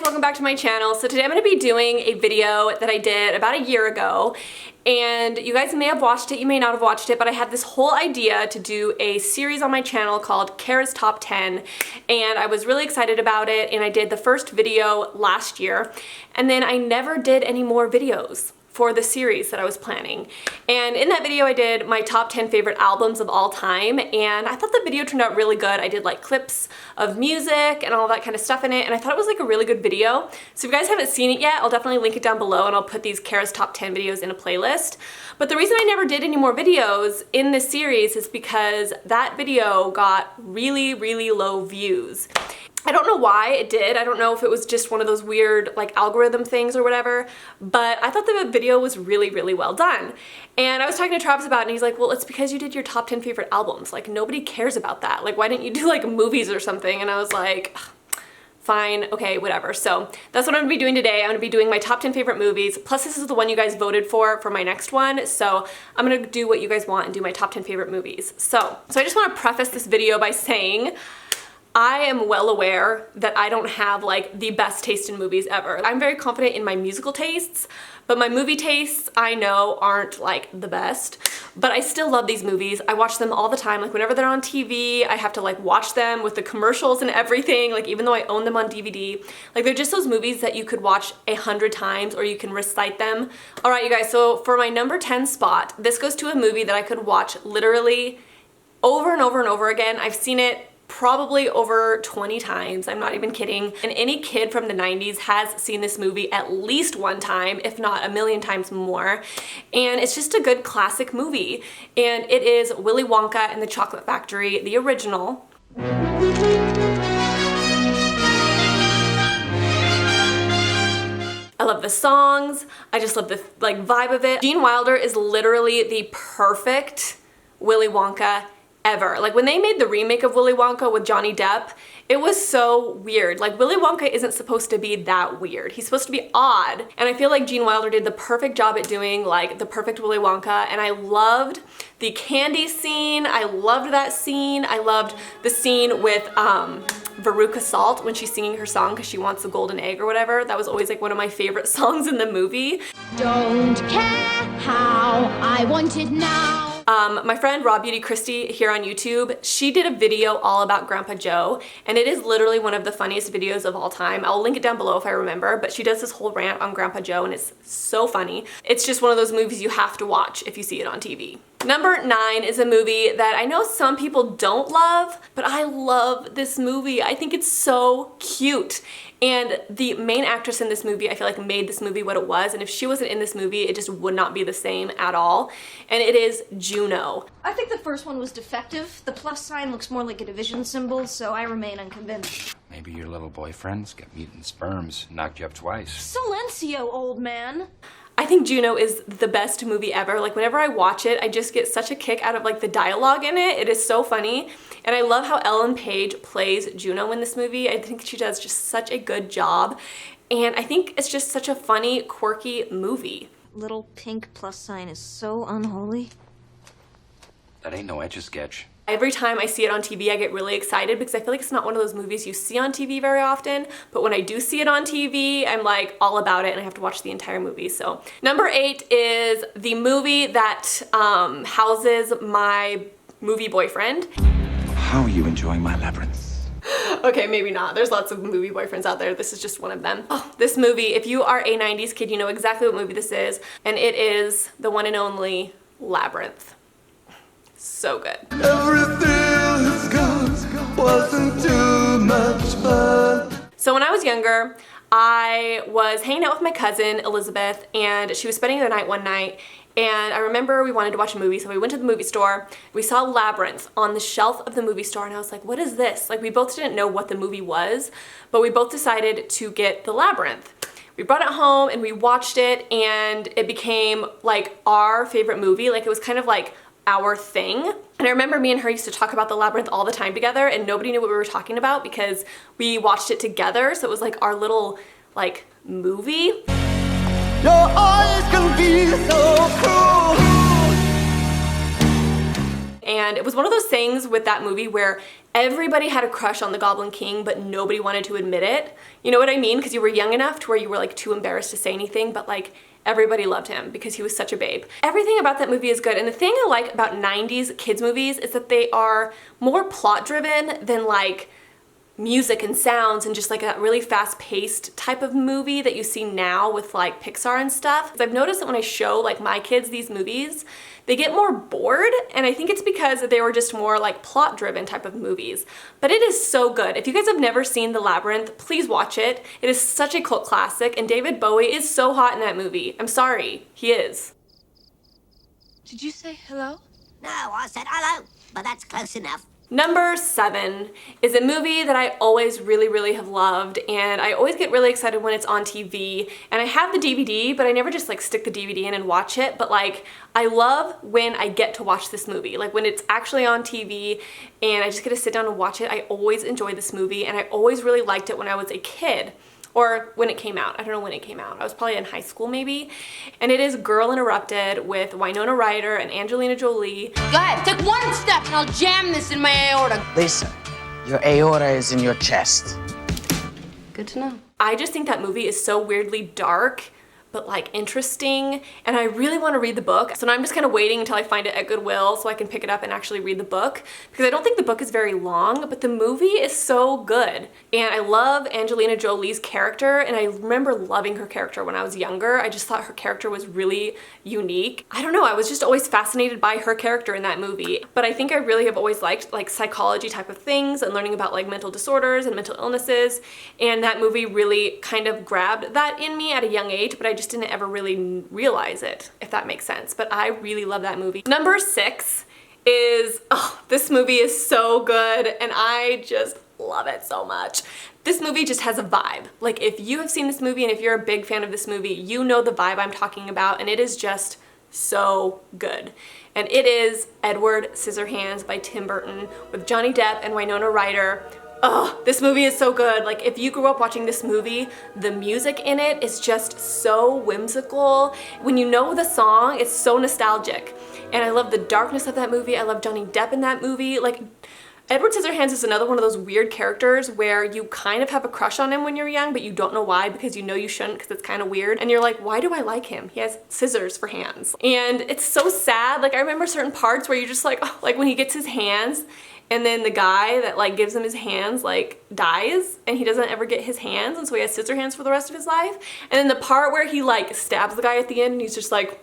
welcome back to my channel. So today I'm going to be doing a video that I did about a year ago, and you guys may have watched it, you may not have watched it, but I had this whole idea to do a series on my channel called Carah's Top 10, and I was really excited about it, and I did the first video last year, and then I never did any more videos for the series that I was planning. And in that video I did my top 10 favorite albums of all time, and I thought the video turned out really good. I did like clips of music and all that kind of stuff in it, and I thought it was like a really good video. So if you guys haven't seen it yet, I'll definitely link it down below, and I'll put these Carah's Top 10 videos in a playlist. But the reason I never did any more videos in this series is because that video got really, really low views. I don't know why it did. I don't know if it was just one of those weird like algorithm things or whatever, but I thought the video was really, really well done. And I was talking to Travis about it, and he's like, well, it's because you did your top 10 favorite albums. Like, nobody cares about that. Like, why didn't you do like movies or something? And I was like, fine, okay, whatever. So that's what I'm gonna be doing today. I'm gonna be doing my top 10 favorite movies, plus this is the one you guys voted for my next one. So I'm gonna do what you guys want and do my top 10 favorite movies. So I just wanna preface this video by saying, I am well aware that I don't have like the best taste in movies ever. I'm very confident in my musical tastes, but my movie tastes I know aren't like the best. But I still love these movies. I watch them all the time. Like whenever they're on TV, I have to like watch them with the commercials and everything. Like even though I own them on DVD, like they're just those movies that you could watch 100 times or you can recite them. All right, you guys, so for my number 10 spot, this goes to a movie that I could watch literally over and over and over again. I've seen it probably over 20 times, I'm not even kidding. And any kid from the 90s has seen this movie at least one time, if not a million times more. And it's just a good classic movie. And it is Willy Wonka and the Chocolate Factory, the original. I love the songs, I just love the like vibe of it. Gene Wilder is literally the perfect Willy Wonka ever. Like when they made the remake of Willy Wonka with Johnny Depp, it was so weird. Like Willy Wonka isn't supposed to be that weird. He's supposed to be odd. And I feel like Gene Wilder did the perfect job at doing like the perfect Willy Wonka, and I loved the candy scene. I loved that scene. I loved the scene with Veruca Salt when she's singing her song because she wants the golden egg or whatever. That was always like one of my favorite songs in the movie. Don't care how I want it now. My friend Raw Beauty Christie here on YouTube, she did a video all about Grandpa Joe, and it is literally one of the funniest videos of all time. I'll link it down below if I remember, but she does this whole rant on Grandpa Joe, and it's so funny. It's just one of those movies you have to watch if you see it on TV. Number 9 is a movie that I know some people don't love, but I love this movie. I think it's so cute. And the main actress in this movie, I feel like made this movie what it was, and if she wasn't in this movie, it just would not be the same at all. And it is Juno. I think the first one was defective. The plus sign looks more like a division symbol, so I remain unconvinced. Maybe your little boyfriend's got mutant sperms, knocked you up twice. Silencio, old man. I think Juno is the best movie ever. Like whenever I watch it, I just get such a kick out of like the dialogue in it. It is so funny. And I love how Ellen Page plays Juno in this movie. I think she does just such a good job. And I think it's just such a funny, quirky movie. Little pink plus sign is so unholy. That ain't no Etch-a-Sketch. Every time I see it on TV, I get really excited because I feel like it's not one of those movies you see on TV very often, but when I do see it on TV, I'm like all about it and I have to watch the entire movie. So number 8 is the movie that houses my movie boyfriend. How are you enjoying my Labyrinth? Okay, maybe not. There's lots of movie boyfriends out there. This is just one of them. Oh, this movie, if you are a 90s kid, you know exactly what movie this is, and it is the one and only Labyrinth. So good. So when I was younger, I was hanging out with my cousin Elizabeth, and she was spending the night one night, and I remember we wanted to watch a movie, so we went to the movie store. We saw Labyrinth on the shelf of the movie store, and I was like, what is this? Like, we both didn't know what the movie was, but we both decided to get the Labyrinth. We brought it home and we watched it, and it became like our favorite movie. Like it was kind of like our thing. And I remember me and her used to talk about the Labyrinth all the time together, and nobody knew what we were talking about because we watched it together. So it was like our little like movie. Your eyes can be so cruel. And it was one of those things with that movie where everybody had a crush on the Goblin King, but nobody wanted to admit it. You know what I mean? Because you were young enough to where you were like too embarrassed to say anything, but like everybody loved him because he was such a babe. Everything about that movie is good, and the thing I like about 90s kids movies is that they are more plot driven than like music and sounds and just like a really fast-paced type of movie that you see now with like Pixar and stuff. 'Cause I've noticed that when I show like my kids these movies, they get more bored, and I think it's because they were just more like plot-driven type of movies. But it is so good. If you guys have never seen The Labyrinth, please watch it. It is such a cult classic, and David Bowie is so hot in that movie. I'm sorry, he is. Did you say hello? No, I said hello, but that's close enough. Number 7 is a movie that I always really have loved, and I always get really excited when it's on TV. And I have the DVD, but I never just like stick the DVD in and watch it. But like, I love when I get to watch this movie, like when it's actually on TV and I just get to sit down and watch it. I always enjoy this movie, and I always really liked it when I was a kid. Or when it came out. I don't know when it came out. I was probably in high school maybe. And it is Girl Interrupted with Winona Ryder and Angelina Jolie. Go ahead, take one step and I'll jam this in my aorta. Lisa, your aorta is in your chest. Good to know. I just think that movie is so weirdly dark, but like interesting, and I really want to read the book. So now I'm just kind of waiting until I find it at Goodwill so I can pick it up and actually read the book, because I don't think the book is very long, but the movie is so good. And I love Angelina Jolie's character, and I remember loving her character when I was younger. I just thought her character was really unique. I don't know, I was just always fascinated by her character in that movie. But I think I really have always liked like psychology type of things and learning about like mental disorders and mental illnesses, and that movie really kind of grabbed that in me at a young age, but I just didn't ever really realize it, if that makes sense. But I really love that movie. Number 6 is, oh, this movie is so good, and I just love it so much. This movie just has a vibe. Like, if you have seen this movie and if you're a big fan of this movie, you know the vibe I'm talking about, and it is just so good. And it is Edward Scissorhands by Tim Burton with Johnny Depp and Winona Ryder. Oh, this movie is so good. Like, if you grew up watching this movie, the music in it is just so whimsical. When you know the song, it's so nostalgic. And I love the darkness of that movie. I love Johnny Depp in that movie. Like, Edward Scissorhands is another one of those weird characters where you kind of have a crush on him when you're young, but you don't know why, because you know you shouldn't because it's kind of weird. And you're like, why do I like him? He has scissors for hands. And it's so sad. Like, I remember certain parts where you're just like, oh, like when he gets his hands, and then the guy that like gives him his hands like dies, and he doesn't ever get his hands, and so he has scissor hands for the rest of his life. And then the part where he like stabs the guy at the end and he's just like,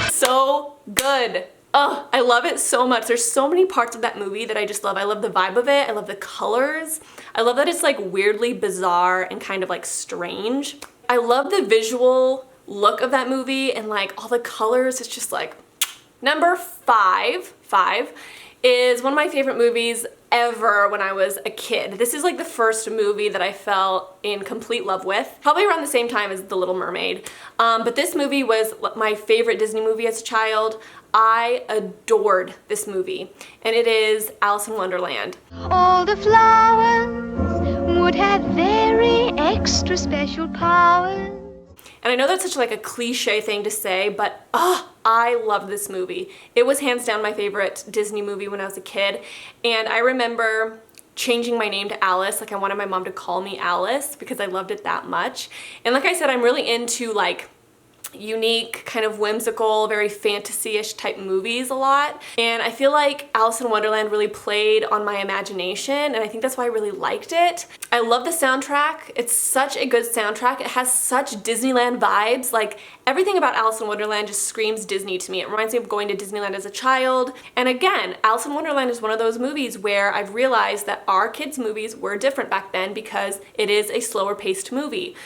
so good. Oh, I love it so much. There's so many parts of that movie that I just love. I love the vibe of it. I love the colors. I love that it's like weirdly bizarre and kind of like strange. I love the visual look of that movie and like all the colors. It's just like, number 5 is one of my favorite movies ever when I was a kid. This is like the first movie that I fell in complete love with, probably around the same time as The Little Mermaid. But this movie was my favorite Disney movie as a child. I adored this movie, and it is Alice in Wonderland. All the flowers would have very extra special powers. And I know that's such like a cliche thing to say, but I love this movie. It was hands down my favorite Disney movie when I was a kid. And I remember changing my name to Alice. Like, I wanted my mom to call me Alice because I loved it that much. And like I said, I'm really into like unique, kind of whimsical, very fantasy-ish type movies a lot. And I feel like Alice in Wonderland really played on my imagination, and I think that's why I really liked it. I love the soundtrack. It's such a good soundtrack. It has such Disneyland vibes. Like, everything about Alice in Wonderland just screams Disney to me. It reminds me of going to Disneyland as a child. And again, Alice in Wonderland is one of those movies where I've realized that our kids' movies were different back then because it is a slower paced movie.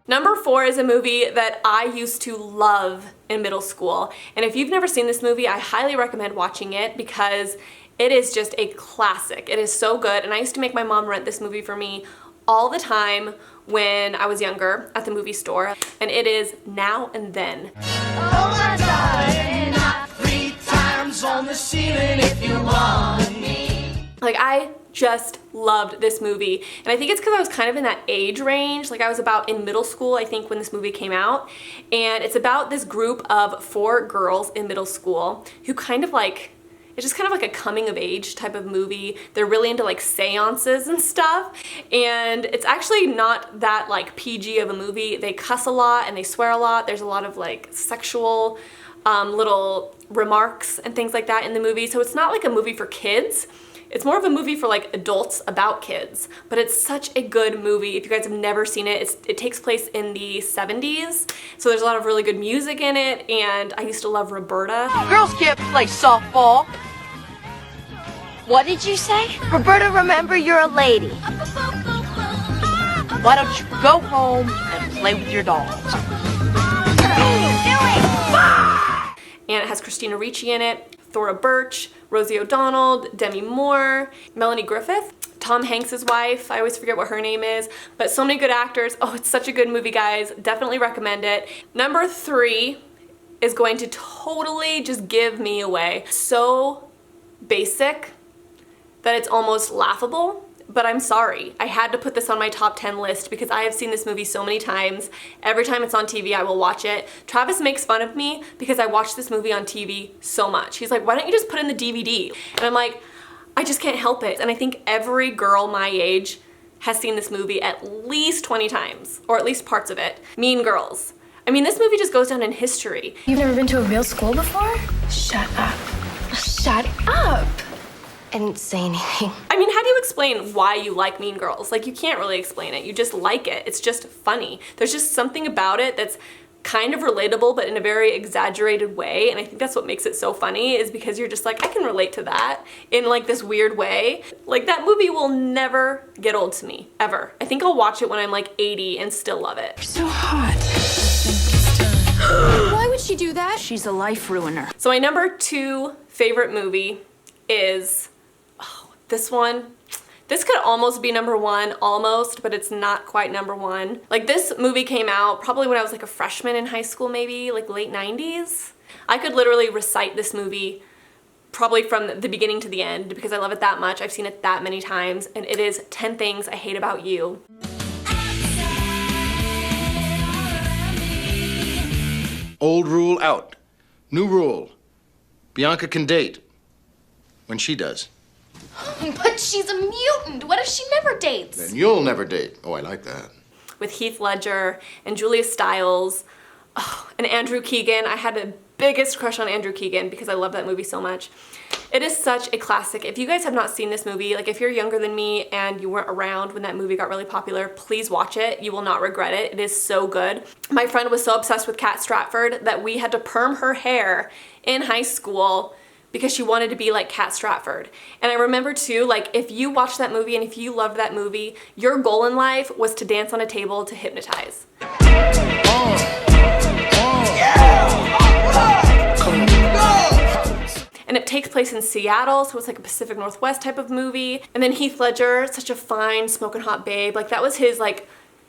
Number 4 is a movie that I used to love in middle school. And if you've never seen this movie, I highly recommend watching it because it is just a classic. It is so good. And I used to make my mom rent this movie for me all the time when I was younger at the movie store. And it is Now and Then. Oh my darling, not 3 times on the ceiling if you want me. Like, I just loved this movie. And I think it's because I was kind of in that age range. Like I was about in middle school, I think, when this movie came out. And it's about this group of 4 girls in middle school who kind of like, it's just kind of like a coming of age type of movie. They're really into like seances and stuff. And it's actually not that like PG of a movie. They cuss a lot and they swear a lot. There's a lot of like sexual little remarks and things like that in the movie. So it's not like a movie for kids. It's more of a movie for like adults about kids, but it's such a good movie. If you guys have never seen it, it takes place in the 70s. So there's a lot of really good music in it, and I used to love Roberta. Girls can't play softball. What did you say? Roberta, remember you're a lady. Why don't you go home and play with your dolls? And it has Christina Ricci in it, Thora Birch, Rosie O'Donnell, Demi Moore, Melanie Griffith, Tom Hanks' wife. I always forget what her name is, but so many good actors. Oh, it's such a good movie, guys. Definitely recommend it. Number 3 is going to totally just give me away. So basic that it's almost laughable, but I'm sorry. I had to put this on my top 10 list because I have seen this movie so many times. Every time it's on TV, I will watch it. Travis makes fun of me because I watch this movie on TV so much. He's like, why don't you just put in the DVD? And I'm like, I just can't help it. And I think every girl my age has seen this movie at least 20 times, or at least parts of it. Mean Girls. I mean, this movie just goes down in history. You've never been to a real school before? Shut up. Shut up. I didn't say anything. I mean, how do you explain why you like Mean Girls? Like, you can't really explain it. You just like it. It's just funny. There's just something about it that's kind of relatable, but in a very exaggerated way. And I think that's what makes it so funny, is because you're just like, I can relate to that in like this weird way. Like, that movie will never get old to me, ever. I think I'll watch it when I'm like 80 and still love it. You're so hot. Why would she do that? She's a life ruiner. So my number 2 favorite movie is, this one. This could almost be number 1, almost, but it's not quite number 1. Like, this movie came out probably when I was like a freshman in high school, maybe like late 90s. I could literally recite this movie probably from the beginning to the end because I love it that much. I've seen it that many times, and it is 10 Things I Hate About You. Old rule out. New rule. Bianca can date. When she does. But she's a mutant. What if she never dates? Then you'll never date. Oh, I like that. With Heath Ledger and Julia Stiles, and Andrew Keegan. I had the biggest crush on Andrew Keegan because I love that movie so much. It is such a classic. If you guys have not seen this movie, like if you're younger than me and you weren't around when that movie got really popular, please watch it. You will not regret it. It is so good. My friend was so obsessed with Kat Stratford that we had to perm her hair in high school because she wanted to be like Kat Stratford. And I remember too, like, if you watched that movie and if you loved that movie, your goal in life was to dance on a table to hypnotize. And it takes place in Seattle, so it's like a Pacific Northwest type of movie. And then Heath Ledger, such a fine, smoking hot babe. Like, that was his like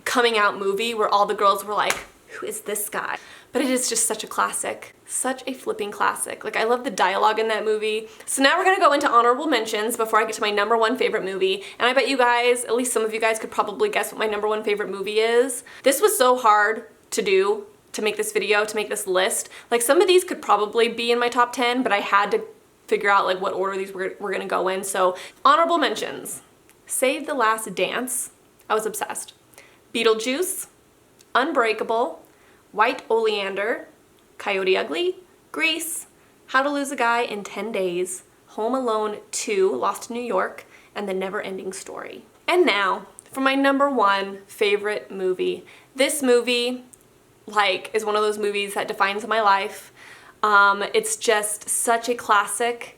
coming out movie where all the girls were like, who is this guy? But it is just such a classic. Such a flipping classic. Like, I love the dialogue in that movie. So now we're gonna go into honorable mentions before I get to my number 1 favorite movie. And I bet you guys, at least some of you guys, could probably guess what my number 1 favorite movie is. This was so hard to do, to make this video, to make this list. Like, some of these could probably be in my top 10, but I had to figure out like what order these were gonna go in. So, honorable mentions. Save the Last Dance. I was obsessed. Beetlejuice. Unbreakable. White Oleander. Coyote Ugly, Grease, How to Lose a Guy in 10 Days, Home Alone 2, Lost in New York, and The Never-Ending Story. And now, for my number 1 favorite movie. This movie, like, is one of those movies that defines my life. It's just such a classic.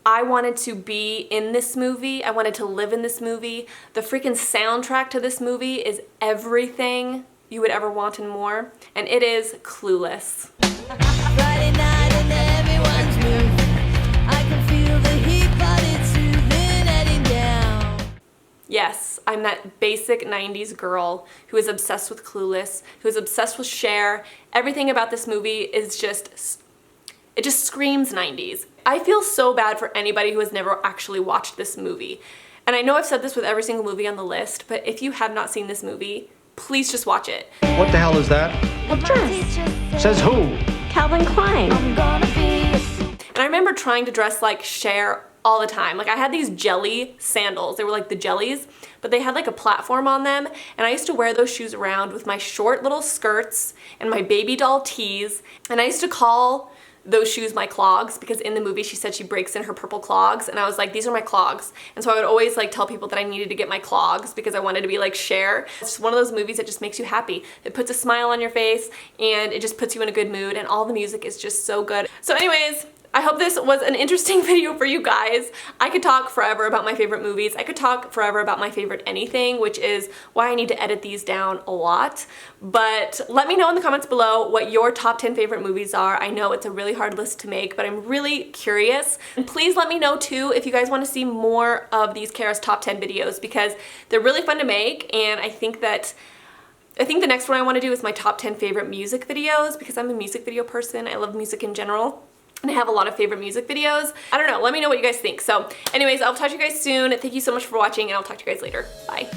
I wanted to be in this movie. I wanted to live in this movie. The freaking soundtrack to this movie is everything you would ever want and more, and it is Clueless. Friday night and everyone's moving. I can feel the heat, but it's soothing, heading down. Yes, I'm that basic 90s girl who is obsessed with Clueless, who is obsessed with Cher. Everything about this movie is just, it just screams 90s. I feel so bad for anybody who has never actually watched this movie. And I know I've said this with every single movie on the list, but if you have not seen this movie, please just watch it. What the hell is that? A dress. Says who? Calvin Klein. And I remember trying to dress like Cher all the time. Like I had these jelly sandals. They were like the jellies, but they had like a platform on them. And I used to wear those shoes around with my short little skirts and my baby doll tees. And I used to call those shoes my clogs because in the movie she said she breaks in her purple clogs, and I was like, these are my clogs. And so I would always like tell people that I needed to get my clogs because I wanted to be like Cher. It's just one of those movies that just makes you happy. It puts a smile on your face and it just puts you in a good mood, and all the music is just so good. So anyways, I hope this was an interesting video for you guys. I could talk forever about my favorite movies. I could talk forever about my favorite anything, which is why I need to edit these down a lot. But let me know in the comments below what your top 10 favorite movies are. I know it's a really hard list to make, but I'm really curious. And please let me know too if you guys want to see more of these Carah's top 10 videos, because they're really fun to make, and I think the next one I want to do is my top 10 favorite music videos, because I'm a music video person. I love music in general. And I have a lot of favorite music videos. I don't know, let me know what you guys think. So anyways, I'll talk to you guys soon. Thank you so much for watching, and I'll talk to you guys later. Bye.